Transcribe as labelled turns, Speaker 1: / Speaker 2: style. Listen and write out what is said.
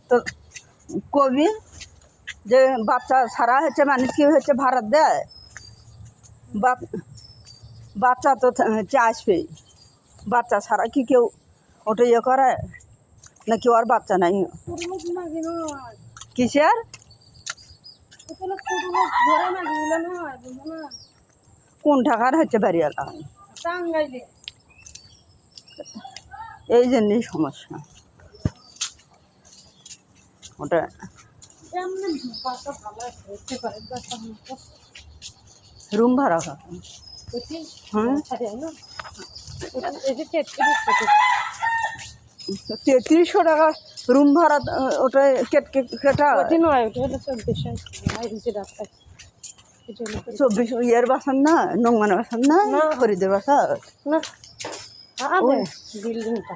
Speaker 1: তো কবি যে বাচ্চা ছাড়া হচ্ছে মানুষ কি হচ্ছে ভাড়া দেয়, বাচ্চা তো হচ্ছে আসবেই, বাচ্চা ছাড়া কি কেউ ওটা ইয়ে করে না? কেউ আর বাচ্চা নাই কিসের কোন ঢাকার হচ্ছে বাড়িওয়ালা, এই জন্যই সমস্যা ওটা। রুম ভাড়া কত? হ্যাঁ 3300 টাকা রুম ভাড়া। ওটা কেটা
Speaker 2: নয়, ওটা হলো
Speaker 1: 24 ইয়ের বাসান না, নোংমানের বাসান না, ফরিদের বাসা
Speaker 2: না বিল্ডিংটা